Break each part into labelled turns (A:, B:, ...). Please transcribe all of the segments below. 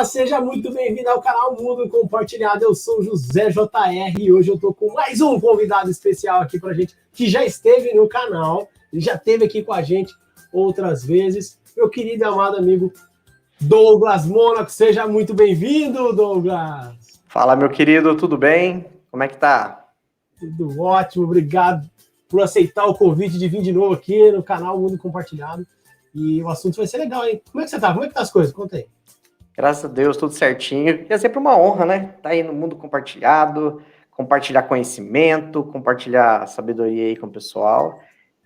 A: Seja muito bem-vindo ao canal Mundo Compartilhado. Eu sou o José JR e hoje eu tô com mais um convidado especial aqui pra gente, que já esteve no canal, ele já esteve aqui com a gente outras vezes. Meu querido e amado amigo Douglas Mônaco, seja muito bem-vindo, Douglas.
B: Fala, meu querido, tudo bem? Como é que tá?
A: Tudo ótimo, obrigado por aceitar o convite de vir de novo aqui no canal Mundo Compartilhado. E o assunto vai ser legal, hein? Como é que você tá? Como é que tá as coisas? Conta aí.
B: Graças a Deus, tudo certinho. E é sempre uma honra, né? Tá aí no mundo compartilhado, compartilhar conhecimento, compartilhar sabedoria aí com o pessoal,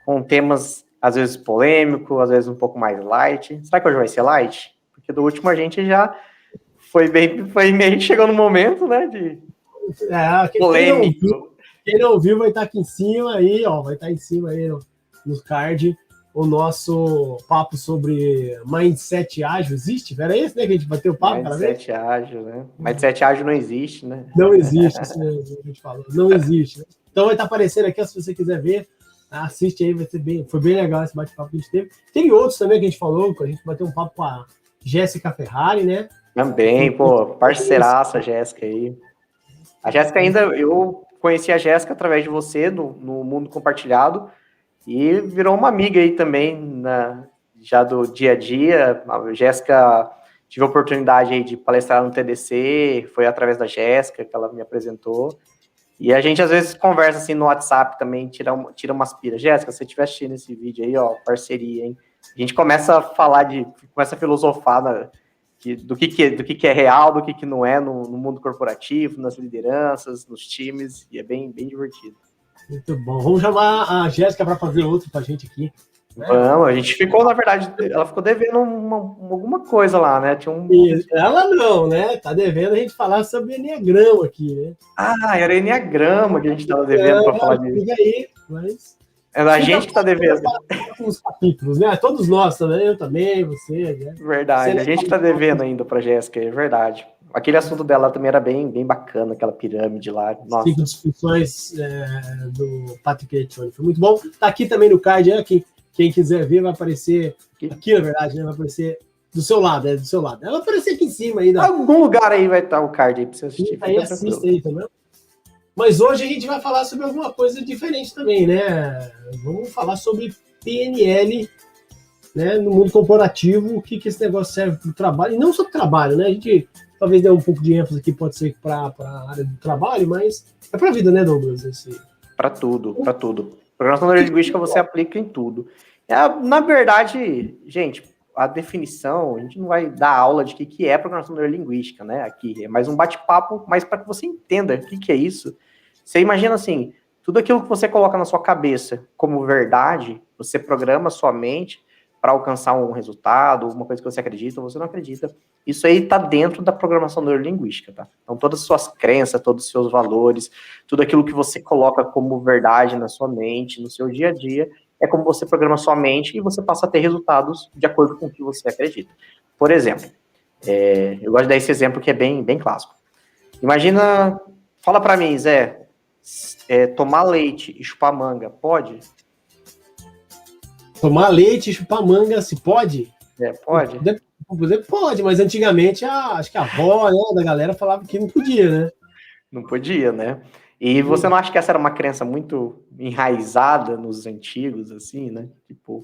B: com temas às vezes polêmicos, às vezes um pouco mais light. Será que hoje vai ser light? Porque do último a gente já foi meio que chegou no momento, né? De polêmico.
A: Quem não viu vai estar aqui em cima aí, ó, vai estar em cima aí no card. O nosso papo sobre mindset ágil existe? Era esse, né, que a gente bateu o papo?
B: Mindset ágil, né? Mindset ágil não existe, né?
A: Não existe, isso mesmo que a gente falou. Não existe. Né? Então vai estar aparecendo aqui, se você quiser ver, assiste aí, vai ser foi bem legal esse bate-papo que a gente teve. Tem outros também que a gente falou, a gente bateu um papo com a Jéssica Ferrari, né?
B: Também, pô, parceiraça a Jéssica aí. A Jéssica ainda, eu conheci a Jéssica através de você, no Mundo Compartilhado, e virou uma amiga aí também, já do dia a dia. A Jéssica, tive a oportunidade aí de palestrar no TDC, foi através da Jéssica que ela me apresentou. E a gente às vezes conversa assim no WhatsApp também, tira umas piras. Jéssica, se você estiver assistindo esse vídeo aí, ó, parceria, hein? A gente começa a falar começa a filosofar do que é real, do que não é no mundo corporativo, nas lideranças, nos times, e é bem, bem divertido.
A: Muito bom. Vamos chamar a Jéssica para fazer outro pra gente aqui.
B: Né? Vamos, a gente ficou, na verdade, ela ficou devendo alguma coisa lá, né?
A: Ela não, né? Tá devendo a gente falar sobre Enneagrama aqui, né?
B: Ah, era Enneagrama que a gente tava devendo para falar disso.
A: Fica aí, mas...
B: É a gente que tá devendo.
A: Os capítulos, né? Todos nós também, eu também, você, né?
B: Verdade, a gente tá devendo ainda pra Jéssica, é verdade. Aquele assunto dela também era bem, bem bacana, aquela pirâmide lá. Nossa.
A: 5 discussões do Patrick Lencioni. Foi muito bom. Tá aqui também no card, quem quiser ver vai aparecer aqui, na verdade, né? Vai aparecer do seu lado, do seu lado. Ela vai aparecer aqui em cima aí.
B: Algum lugar aí vai estar o card aí pra você assistir.
A: Aí assista aí, tá vendo? Mas hoje a gente vai falar sobre alguma coisa diferente também, né? Vamos falar sobre PNL, né? No mundo corporativo, o que esse negócio serve para o trabalho. E não só para o trabalho, né? A gente talvez dê um pouco de ênfase aqui, pode ser para a área do trabalho, mas é para a vida, né, Douglas?
B: Para tudo, para tudo. Programação neurolinguística você aplica em tudo. Na verdade, gente, a definição, a gente não vai dar aula de que é programação neurolinguística, né? Aqui é mais um bate-papo, mas para que você entenda o que é isso. Você imagina assim, tudo aquilo que você coloca na sua cabeça como verdade, você programa sua mente para alcançar um resultado, uma coisa que você acredita ou você não acredita. Isso aí está dentro da programação neurolinguística, tá? Então, todas as suas crenças, todos os seus valores, tudo aquilo que você coloca como verdade na sua mente, no seu dia a dia, é como você programa sua mente e você passa a ter resultados de acordo com o que você acredita. Por exemplo, eu gosto de dar esse exemplo que é bem, bem clássico. Imagina, fala para mim, Zé, tomar leite e chupar manga, pode?
A: Tomar leite e chupar manga, se pode?
B: Pode.
A: Pode, mas antigamente acho que a avó, né, da galera falava que não podia, né?
B: Não podia, né? E você não acha que essa era uma crença muito enraizada nos antigos, assim, né?
A: Eu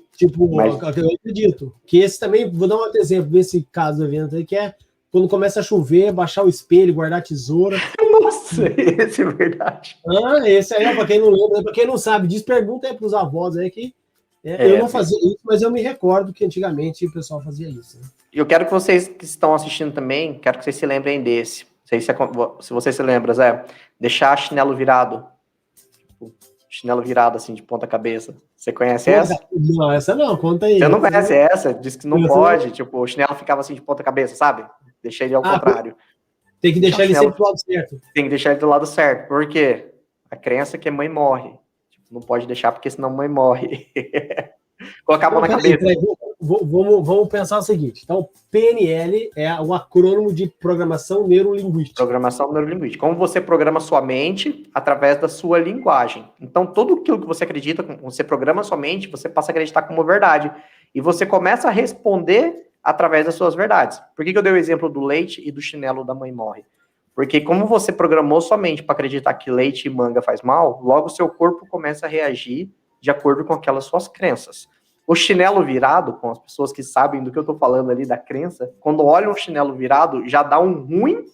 A: acredito. Que esse também, vou dar um outro exemplo desse caso do evento aí, que é quando começa a chover, baixar o espelho, guardar a tesoura.
B: Nossa, esse é verdade.
A: Esse aí, para quem não lembra, para quem não sabe disso, pergunta aí para os avós aí que eu não fazia isso, mas eu me recordo que antigamente o pessoal fazia isso. Né?
B: Eu quero que vocês que estão assistindo também, quero que vocês se lembrem desse. Se você se lembra, Zé, deixar chinelo virado. Chinelo virado, assim, de ponta cabeça. Você conhece essa?
A: Não, essa não, conta aí.
B: Você não conhece essa? Diz que não pode. O chinelo ficava assim de ponta cabeça, sabe? Deixa ele ao contrário.
A: Tem que deixar ele sempre do lado certo.
B: Tem que deixar ele do lado certo. Por quê? A crença é que a mãe morre. Não pode deixar, porque senão a mãe morre. Colocar a mão na cabeça.
A: Vamos pensar o seguinte. Então, PNL é o acrônimo de Programação Neurolinguística.
B: Programação Neurolinguística. Como você programa sua mente através da sua linguagem. Então, tudo aquilo que você acredita, você programa sua mente, você passa a acreditar como verdade. E você começa a responder através das suas verdades. Por que eu dei o exemplo do leite e do chinelo da mãe morre? Porque como você programou somente para acreditar que leite e manga faz mal, logo seu corpo começa a reagir de acordo com aquelas suas crenças. O chinelo virado, com as pessoas que sabem do que eu estou falando ali da crença, quando olham um chinelo virado, já dá um ruim,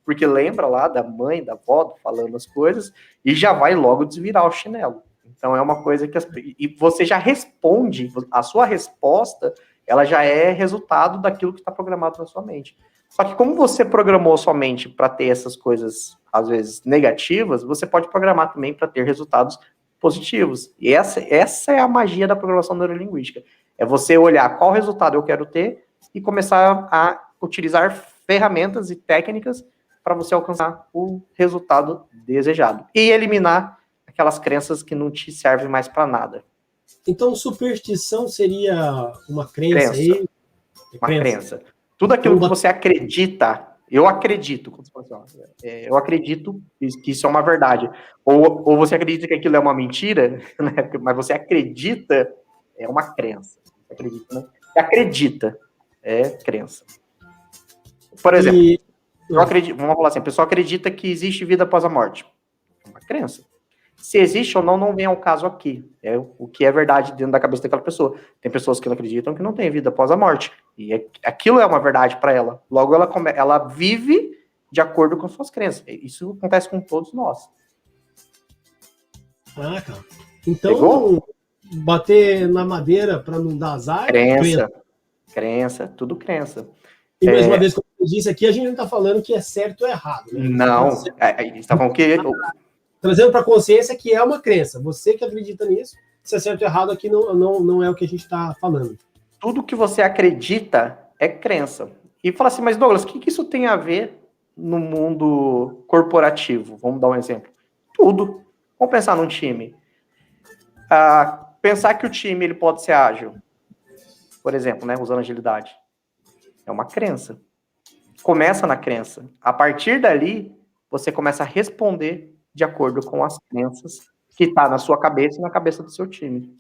B: porque lembra lá da mãe, da avó, falando as coisas, e já vai logo desvirar o chinelo. Então é uma coisa que... E você já responde, a sua resposta, ela já é resultado daquilo que está programado na sua mente. Só que como você programou sua mente para ter essas coisas, às vezes, negativas, você pode programar também para ter resultados positivos. E essa é a magia da programação neurolinguística. É você olhar qual resultado eu quero ter e começar a utilizar ferramentas e técnicas para você alcançar o resultado desejado. E eliminar aquelas crenças que não te servem mais para nada.
A: Então, superstição seria uma crença aí?
B: Uma crença. Tudo aquilo que você acredita, eu acredito que isso é uma verdade. Ou você acredita que aquilo é uma mentira, né? Mas você acredita, é uma crença. Acredita, né? Acredita, é crença. Por exemplo, eu acredito, vamos falar assim, a pessoa acredita que existe vida após a morte. É uma crença. Se existe ou não vem ao caso aqui. É o que é verdade dentro da cabeça daquela pessoa. Tem pessoas que não acreditam que não tem vida após a morte. E aquilo é uma verdade para ela. Logo, ela vive de acordo com suas crenças. Isso acontece com todos nós.
A: Ah, cara. Então, pegou? Bater na madeira para não dar azar?
B: Crença, tudo crença.
A: E mais uma vez, como eu disse aqui, a gente não está falando que é certo ou errado. Né?
B: Não, a gente está falando que...
A: Trazendo para a consciência que é uma crença. Você que acredita nisso, se é certo ou errado aqui, não é o que a gente está falando.
B: Tudo que você acredita é crença. E fala assim, mas Douglas, o que isso tem a ver no mundo corporativo? Vamos dar um exemplo. Tudo. Vamos pensar num time. Pensar que o time ele pode ser ágil, por exemplo, né, usando agilidade. É uma crença. Começa na crença. A partir dali, você começa a responder de acordo com as crenças que está na sua cabeça e na cabeça do seu time.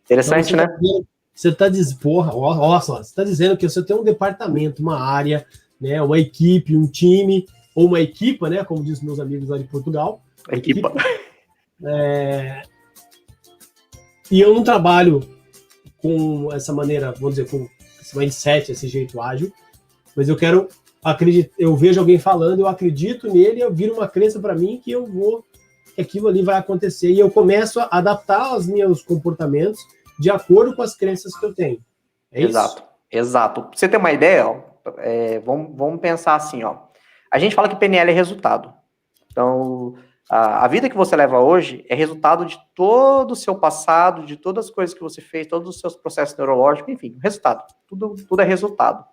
B: Interessante, então, né?
A: Você está dizendo que você tem um departamento, uma área, né, uma equipe, um time, ou uma equipa, né, como dizem meus amigos lá de Portugal.
B: Equipa.
A: E eu não trabalho com essa maneira, vamos dizer, com esse mindset, esse jeito ágil, mas eu quero acreditar, eu vejo alguém falando, eu acredito nele, eu viro uma crença para mim que que aquilo ali vai acontecer, e eu começo a adaptar os meus comportamentos de acordo com as crenças que eu tenho. É isso?
B: Exato. Pra você ter uma ideia, ó, vamos pensar assim, ó. A gente fala que PNL é resultado. Então, a vida que você leva hoje é resultado de todo o seu passado, de todas as coisas que você fez, todos os seus processos neurológicos, enfim, resultado. Tudo é resultado.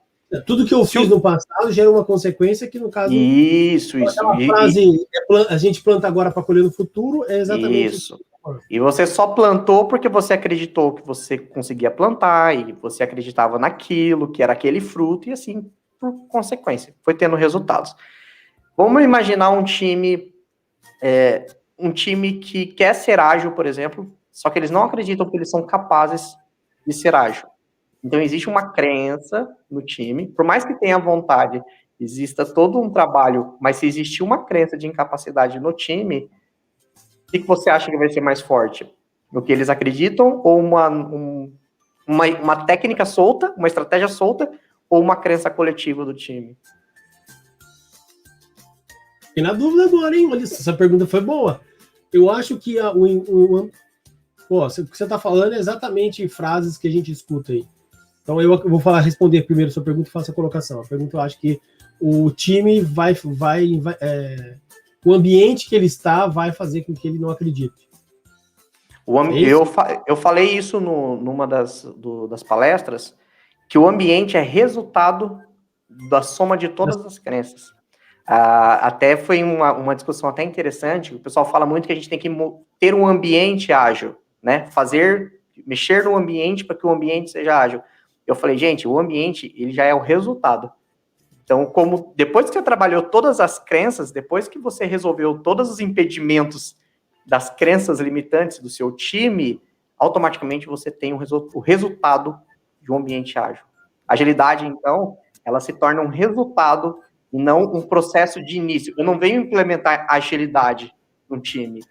A: Tudo que eu fiz no passado gera uma consequência que, no caso...
B: Isso.
A: Aquela frase, a gente planta agora para colher no futuro, é exatamente
B: isso. E você só plantou porque você acreditou que você conseguia plantar, e você acreditava naquilo, que era aquele fruto, e assim, por consequência, foi tendo resultados. Vamos imaginar um time que quer ser ágil, por exemplo, só que eles não acreditam que eles são capazes de ser ágil. Então, existe uma crença no time, por mais que tenha vontade, exista todo um trabalho, mas se existir uma crença de incapacidade no time, o que você acha que vai ser mais forte? O que eles acreditam, ou uma técnica solta, uma estratégia solta, ou uma crença coletiva do time?
A: Fiquei na dúvida agora, hein? Olha, essa pergunta foi boa. Eu acho que o que você está falando é exatamente frases que a gente escuta aí. Então eu vou responder primeiro a sua pergunta e faço a colocação. A pergunta, eu acho que o time o ambiente que ele está vai fazer com que ele não acredite.
B: Eu falei isso numa das palestras, que o ambiente é resultado da soma de todas as crenças. Até foi uma discussão até interessante, o pessoal fala muito que a gente tem que ter um ambiente ágil, né? Mexer no ambiente para que o ambiente seja ágil. Eu falei, gente, o ambiente, ele já é o resultado. Então, depois que você trabalhou todas as crenças, depois que você resolveu todos os impedimentos das crenças limitantes do seu time, automaticamente você tem o resultado de um ambiente ágil. Agilidade, então, ela se torna um resultado e não um processo de início. Eu não venho implementar agilidade no time,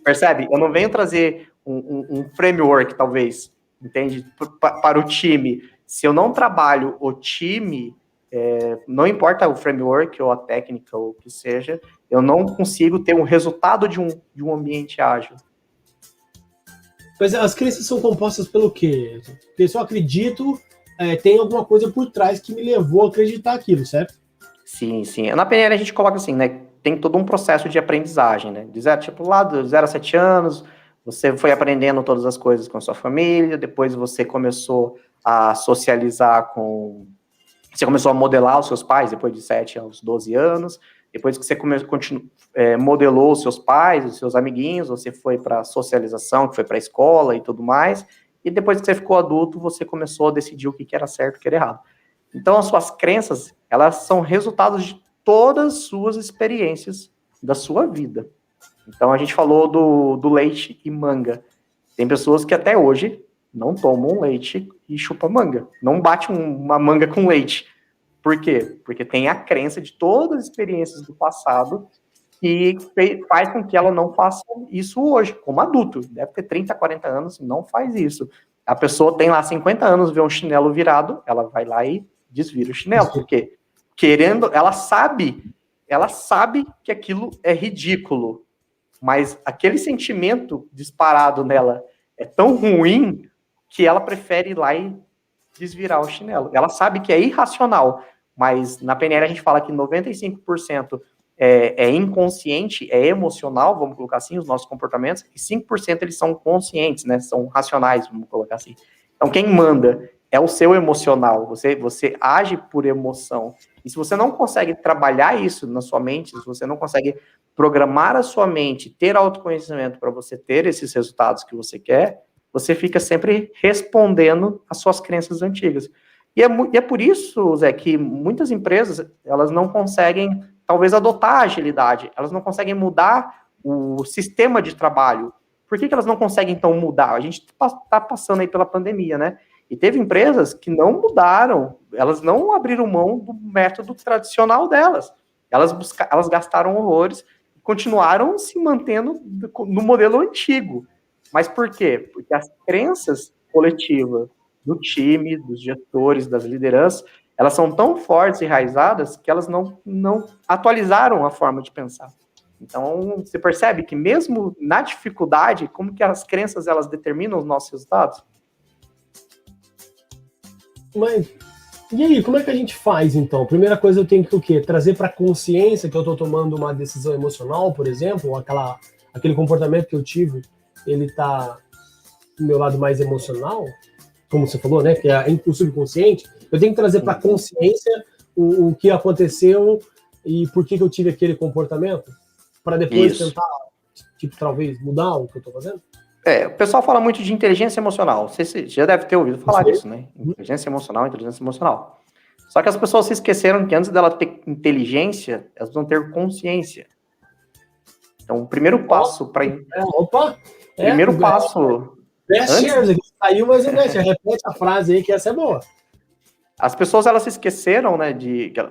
B: percebe? Eu não venho trazer um framework, talvez, entende? Para o time. Se eu não trabalho o time, não importa o framework ou a técnica ou o que seja, eu não consigo ter um resultado de um ambiente ágil.
A: Mas as crenças são compostas pelo quê? Porque se eu acredito, tem alguma coisa por trás que me levou a acreditar aquilo, certo?
B: Sim, sim. Na PNL a gente coloca assim, né? Tem todo um processo de aprendizagem, né? Tipo, lá dos 0 a 7 anos, você foi aprendendo todas as coisas com a sua família, depois você começou a socializar com... Você começou a modelar os seus pais depois de 7 aos 12 anos, depois que você modelou os seus pais, os seus amiguinhos, você foi para socialização, que foi para a escola e tudo mais, e depois que você ficou adulto, você começou a decidir o que era certo e o que era errado. Então, as suas crenças, elas são resultados de todas as suas experiências da sua vida. Então, a gente falou do leite e manga. Tem pessoas que até hoje não tomam leite e chupam manga. Não bate uma manga com leite. Por quê? Porque tem a crença de todas as experiências do passado que faz com que ela não faça isso hoje, como adulto. Deve ter 30, 40 anos e não faz isso. A pessoa tem lá 50 anos, vê um chinelo virado, ela vai lá e desvira o chinelo. Por quê? Ela sabe que aquilo é ridículo, mas aquele sentimento disparado nela é tão ruim que ela prefere ir lá e desvirar o chinelo. Ela sabe que é irracional, mas na PNL a gente fala que 95% é inconsciente, é emocional, vamos colocar assim, os nossos comportamentos, e 5% eles são conscientes, né? São racionais, vamos colocar assim. Então, quem manda é o seu emocional, você age por emoção. E se você não consegue trabalhar isso na sua mente, se você não consegue programar a sua mente, ter autoconhecimento para você ter esses resultados que você quer, você fica sempre respondendo às suas crenças antigas. E é por isso, Zé, que muitas empresas, elas não conseguem, talvez, adotar a agilidade, elas não conseguem mudar o sistema de trabalho. Por que elas não conseguem, então, mudar? A gente está passando aí pela pandemia, né? E teve empresas que não mudaram, elas não abriram mão do método tradicional delas. Elas gastaram horrores e continuaram se mantendo no modelo antigo. Mas por quê? Porque as crenças coletivas do time, dos gestores, das lideranças, elas são tão fortes e enraizadas que elas não atualizaram a forma de pensar. Então, você percebe que mesmo na dificuldade, como que as crenças, elas determinam os nossos resultados?
A: Mas, e aí, como é que a gente faz, então? Primeira coisa, eu tenho que o quê? Trazer para consciência que eu estou tomando uma decisão emocional, por exemplo, ou aquele comportamento que eu tive, ele está do meu lado mais emocional, como você falou, né? Que é o subconsciente. Eu tenho que trazer para consciência o que aconteceu e por que eu tive aquele comportamento, para depois tentar, talvez, mudar o que eu estou fazendo.
B: O pessoal fala muito de inteligência emocional. Você já deve ter ouvido falar disso, né? Inteligência emocional. Só que as pessoas se esqueceram que antes dela ter inteligência, elas vão ter consciência. Então, o primeiro passo para... Primeiro passo...
A: Saiu, mas não deixa. Repete a frase aí, que essa é boa.
B: As pessoas, elas se esqueceram, né,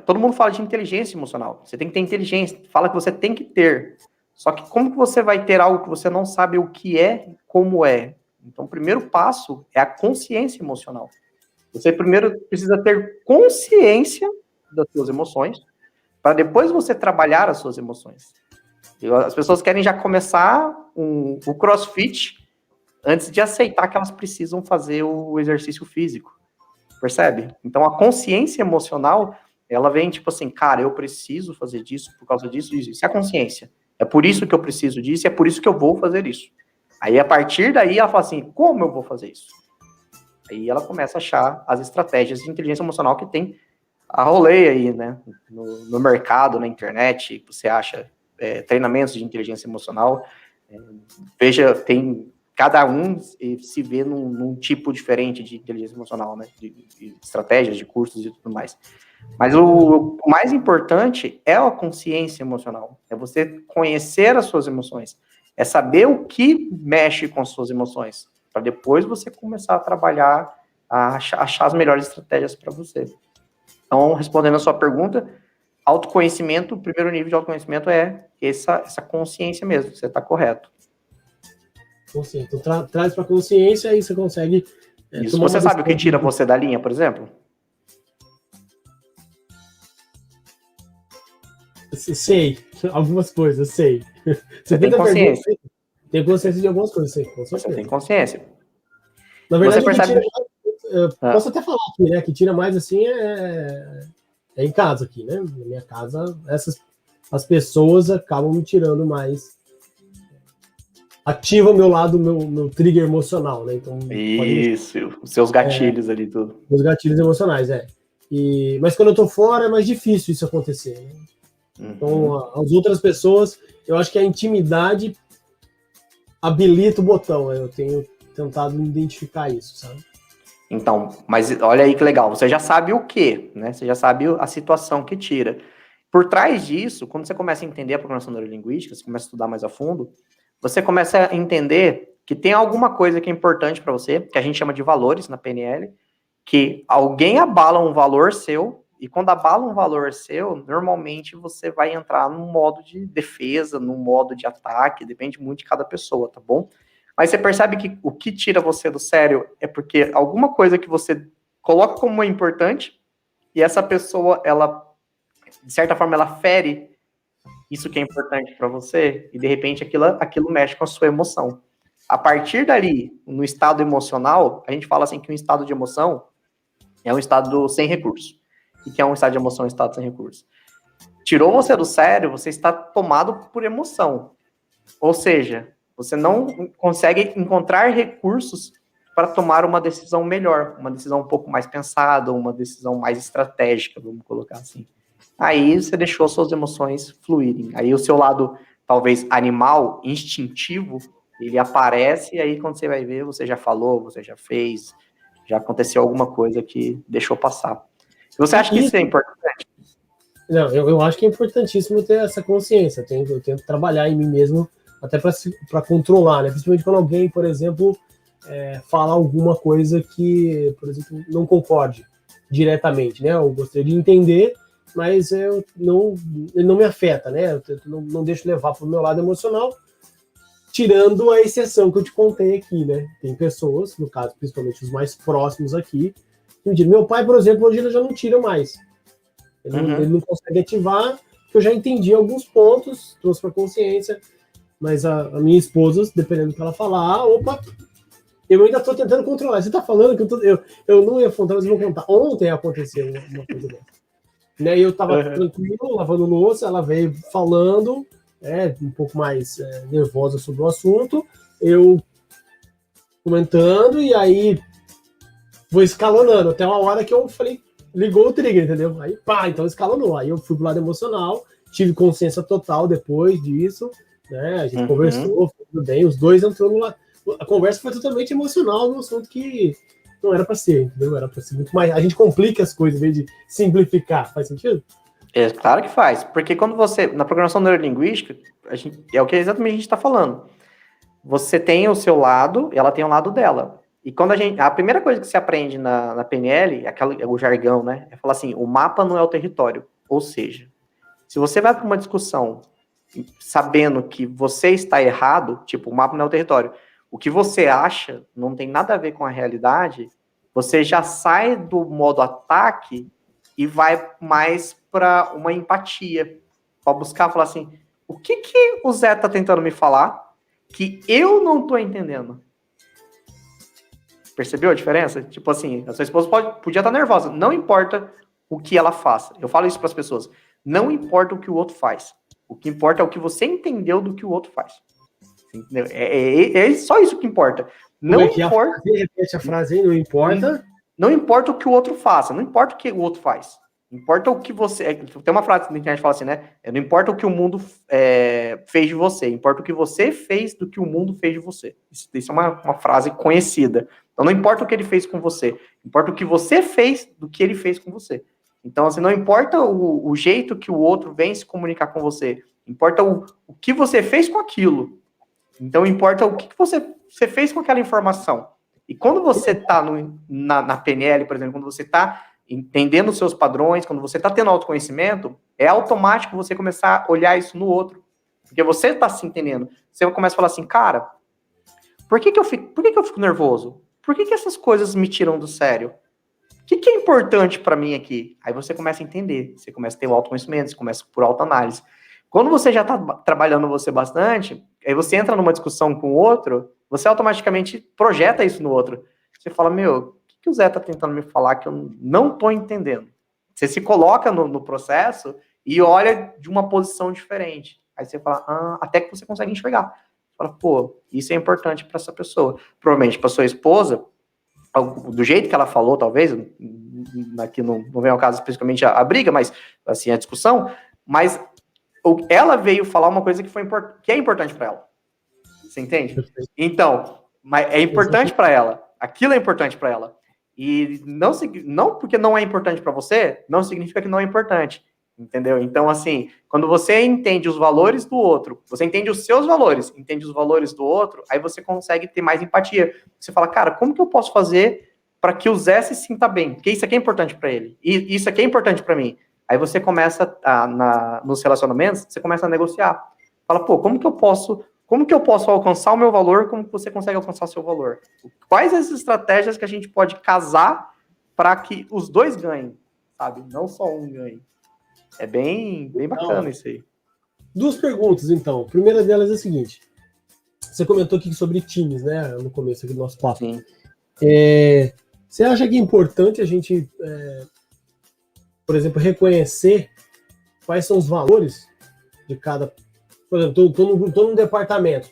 B: todo mundo fala de inteligência emocional. Você tem que ter inteligência. Fala que você tem que ter. Só que como que você vai ter algo que você não sabe o que é, como é? Então, o primeiro passo é a consciência emocional. Você primeiro precisa ter consciência das suas emoções, para depois você trabalhar as suas emoções. As pessoas querem já começar o CrossFit antes de aceitar que elas precisam fazer o exercício físico. Percebe? Então, a consciência emocional, ela vem tipo assim, cara, eu preciso fazer disso por causa disso e disso. Isso é a consciência. É por isso que eu preciso disso, é por isso que eu vou fazer isso. Aí, a partir daí, ela fala assim, como eu vou fazer isso? Aí ela começa a achar as estratégias de inteligência emocional que tem a rolê aí, né? No mercado, na internet, você acha treinamentos de inteligência emocional. Veja, tem... Cada um se vê num tipo diferente de inteligência emocional, né? De estratégias, de cursos e tudo mais. Mas o mais importante é a consciência emocional. É você conhecer as suas emoções. É saber o que mexe com as suas emoções. Para depois você começar a trabalhar a achar as melhores estratégias para você. Então, respondendo a sua pergunta, autoconhecimento, o primeiro nível de autoconhecimento é essa consciência mesmo, você está correto.
A: Consciência. Então, traz para consciência e você consegue...
B: Isso. Você sabe o que tira você da linha, por exemplo?
A: Sei. Algumas coisas, sei.
B: Você tem consciência.
A: Tem consciência de algumas coisas, sei.
B: Você tem consciência.
A: Na verdade,
B: você percebe...
A: posso até falar aqui, né? Que tira mais assim é em casa aqui, né? Na minha casa, as pessoas acabam me tirando mais. Ativa o meu lado, meu trigger emocional, né? Então,
B: isso, os seus gatilhos ali, tudo.
A: Os gatilhos emocionais, mas quando eu tô fora é mais difícil isso acontecer, né? Então, as outras pessoas, eu acho que a intimidade habilita o botão. Eu tenho tentado identificar isso, sabe?
B: Então, mas olha aí que legal. Você já sabe o quê, né? Você já sabe a situação que tira. Por trás disso, quando você começa a entender a programação neurolinguística, você começa a estudar mais a fundo, você começa a entender que tem alguma coisa que é importante para você, que a gente chama de valores na PNL, que alguém abala um valor seu, e quando abala um valor seu, normalmente você vai entrar num modo de defesa, num modo de ataque, depende muito de cada pessoa, tá bom? Mas você percebe que o que tira você do sério é porque alguma coisa que você coloca como importante, e essa pessoa, ela, de certa forma, ela fere isso que é importante para você, e de repente aquilo mexe com a sua emoção. A partir dali, no estado emocional, a gente fala assim que um estado de emoção é um estado sem recurso. O que é um estado de emoção, um estado sem recurso? Tirou você do sério, você está tomado por emoção. Ou seja, você não consegue encontrar recursos para tomar uma decisão melhor, uma decisão um pouco mais pensada, uma decisão mais estratégica, vamos colocar assim. Aí você deixou suas emoções fluírem. Aí o seu lado, talvez, animal, instintivo, ele aparece, e aí quando você vai ver, você já falou, você já fez, já aconteceu alguma coisa que deixou passar. Você acha que isso é importante?
A: Não, eu acho que é importantíssimo ter essa consciência. Eu tento trabalhar em mim mesmo até para controlar, né? Principalmente quando alguém, por exemplo, fala alguma coisa que, por exemplo, não concorde diretamente, né? Eu gostaria de entender, mas ele não me afeta, né? Eu não deixo levar para o meu lado emocional, tirando a exceção que eu te contei aqui, né? Tem pessoas, no caso, principalmente os mais próximos aqui, que me dizem, meu pai, por exemplo, hoje ele já não tira mais. Ele não consegue ativar, porque eu já entendi alguns pontos, trouxe para consciência, mas a minha esposa, dependendo do que ela falar, opa, eu ainda estou tentando controlar. Você está falando que eu não ia contar, mas eu vou contar. Ontem aconteceu uma coisa dessa. Né, eu estava tranquilo, lavando louça, ela veio falando, um pouco mais nervosa sobre o assunto, eu comentando, e aí vou escalonando, até uma hora que eu falei, ligou o trigger, entendeu? Aí, pá, então escalonou. Aí eu fui pro lado emocional, tive consciência total depois disso, né? A gente conversou, foi tudo bem, os dois entrou no lado. A conversa foi totalmente emocional, num assunto que não era para ser, entendeu? Era para ser muito mais. A gente complica as coisas em vez de simplificar. Faz sentido?
B: É claro que faz, porque quando você, na programação neurolinguística, é o que exatamente a gente está falando. Você tem o seu lado, ela tem o lado dela. E quando a primeira coisa que se aprende na PNL, o jargão, né? É falar assim, o mapa não é o território. Ou seja, se você vai para uma discussão sabendo que você está errado, tipo, o mapa não é o território, o que você acha não tem nada a ver com a realidade, você já sai do modo ataque e vai mais para uma empatia, para buscar falar assim, o que o Zé tá tentando me falar que eu não tô entendendo? Percebeu a diferença? Tipo assim, a sua esposa podia estar nervosa, não importa o que ela faça. Eu falo isso para as pessoas, não importa o que o outro faz. O que importa é o que você entendeu do que o outro faz. Entendeu? É só isso que importa. Não importa.
A: Repete a frase aí, não importa.
B: Não importa o que o outro faça, não importa o que o outro faz. Importa o que você... Tem uma frase na internet que fala assim, né? Não importa o que o mundo fez de você, importa o que você fez do que o mundo fez de você. Isso é uma frase conhecida. Então, não importa o que ele fez com você, importa o que você fez do que ele fez com você. Então, assim, não importa o jeito que o outro vem se comunicar com você, importa o que você fez com aquilo. Então, importa o que você fez com aquela informação. E quando você está na PNL, por exemplo, quando você está entendendo os seus padrões, quando você está tendo autoconhecimento, é automático você começar a olhar isso no outro. Porque você está se entendendo. Você começa a falar assim, cara, por que eu fico nervoso? Por que essas coisas me tiram do sério? O que é importante para mim aqui? Aí você começa a entender, você começa a ter o autoconhecimento, você começa por autoanálise. Quando você já está trabalhando você bastante, aí você entra numa discussão com o outro, você automaticamente projeta isso no outro. Você fala, meu, o que o Zé está tentando me falar que eu não estou entendendo? Você se coloca no processo e olha de uma posição diferente. Aí você fala, até que você consegue enxergar. Você fala, pô, isso é importante para essa pessoa. Provavelmente para sua esposa, do jeito que ela falou, talvez, aqui não vem ao caso especificamente a briga, mas assim, a discussão, mas ela veio falar uma coisa que é importante para ela. Você entende? Então, mas é importante para ela. Aquilo é importante para ela. E não porque não é importante para você, não significa que não é importante. Entendeu? Então, assim, quando você entende os valores do outro, você entende os seus valores, entende os valores do outro, aí você consegue ter mais empatia. Você fala, cara, como que eu posso fazer para que o Zé se sinta bem? Porque isso aqui é importante para ele. E isso aqui é importante para mim. Aí você começa, nos relacionamentos, você começa a negociar. Fala, pô, como que eu posso alcançar o meu valor? Como que você consegue alcançar o seu valor? Quais as estratégias que a gente pode casar para que os dois ganhem, sabe? Não só um ganhe. É bem bacana isso aí.
A: Duas perguntas, então. A primeira delas é a seguinte. Você comentou aqui sobre times, né? No começo aqui do nosso papo.
B: Sim.
A: Você acha que é importante a gente, por exemplo, reconhecer quais são os valores de cada... Por exemplo, tô num departamento,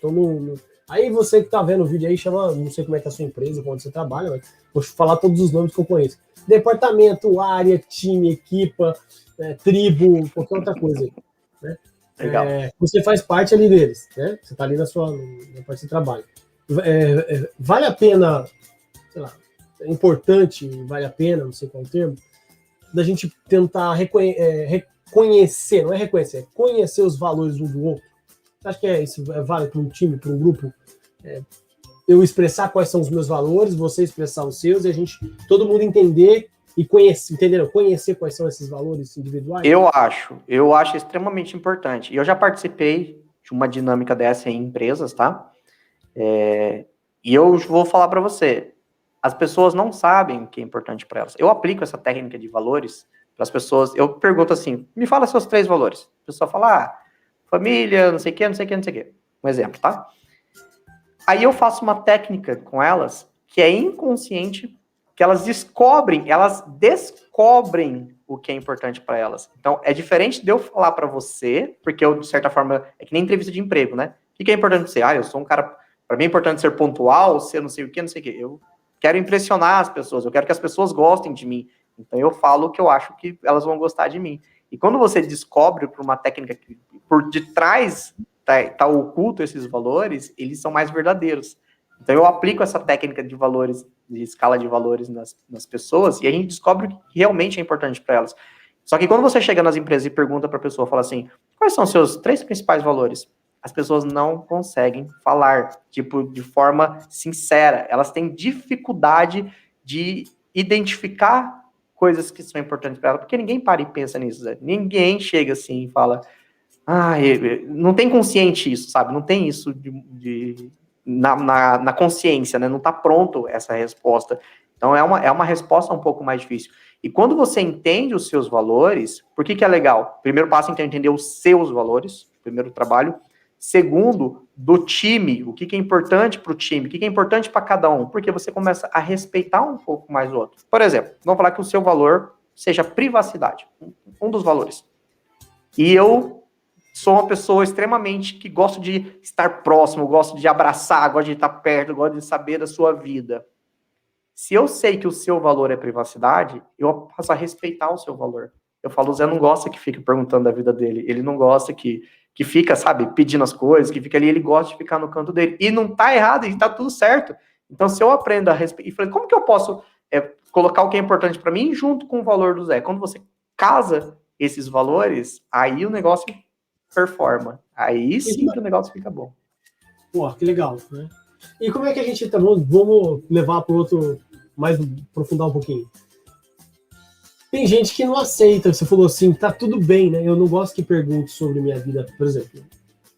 A: aí você que tá vendo o vídeo aí, chama, não sei como é que é a sua empresa, onde você trabalha, mas vou falar todos os nomes que eu conheço. Departamento, área, time, equipa, tribo, qualquer outra coisa. Né?
B: Legal.
A: Você faz parte ali deles, né? Você tá ali na parte de trabalho. Vale a pena, sei lá, é importante, vale a pena, não sei qual é o termo, da gente tentar reconhecer, não é reconhecer, é conhecer os valores um do outro. Você acha que isso vale para um time, para um grupo? Eu expressar quais são os meus valores, você expressar os seus, e todo mundo entender e conhecer quais são esses valores individuais?
B: Eu acho extremamente importante. E eu já participei de uma dinâmica dessa em empresas, tá? E eu vou falar para você, as pessoas não sabem o que é importante para elas. Eu aplico essa técnica de valores para as pessoas. Eu pergunto assim, me fala seus 3 valores. A pessoa fala, família, não sei o quê, não sei o quê, não sei o quê. Um exemplo, tá? Aí eu faço uma técnica com elas que é inconsciente, que elas descobrem o que é importante para elas. Então, é diferente de eu falar para você, porque eu, de certa forma, é que nem entrevista de emprego, né? O que é importante para você? Eu sou um cara, para mim é importante ser pontual, ser não sei o quê, não sei o quê. Eu quero impressionar as pessoas, eu quero que as pessoas gostem de mim. Então, eu falo o que eu acho que elas vão gostar de mim. E quando você descobre por uma técnica que por detrás tá oculto esses valores, eles são mais verdadeiros. Então, eu aplico essa técnica de valores, de escala de valores nas pessoas, e a gente descobre o que realmente é importante para elas. Só que quando você chega nas empresas e pergunta para a pessoa, fala assim, quais são os seus 3 principais valores? As pessoas não conseguem falar, de forma sincera. Elas têm dificuldade de identificar coisas que são importantes para elas, porque ninguém para e pensa nisso, Zé. Ninguém chega assim e fala, não tem consciente isso, sabe? Não tem isso na consciência, né? Não está pronto essa resposta. Então, é uma resposta um pouco mais difícil. E quando você entende os seus valores, por que é legal? Primeiro passo é entender os seus valores, primeiro trabalho. Segundo, do time, o que é importante para o time, o que é importante para cada um, porque você começa a respeitar um pouco mais o outro. Por exemplo, vamos falar que o seu valor seja privacidade, um dos valores. E eu sou uma pessoa extremamente que gosto de estar próximo, gosto de abraçar, gosto de estar perto, gosto de saber da sua vida. Se eu sei que o seu valor é privacidade, eu passo a respeitar o seu valor. Eu falo, o Zé não gosta que fique perguntando da vida dele, ele não gosta que fica, sabe, pedindo as coisas, que fica ali, ele gosta de ficar no canto dele. E não tá errado, e tá tudo certo. Então, se eu aprendo a respeitar, e falei, como que eu posso colocar o que é importante para mim junto com o valor do Zé? Quando você casa esses valores, aí o negócio performa. Aí sim que o negócio fica bom.
A: Pô, que legal, né? E como é que a gente tá? Vamos levar para o outro, mais aprofundar um pouquinho. Tem gente que não aceita, você falou assim, tá tudo bem, né? Eu não gosto que pergunte sobre minha vida, por exemplo,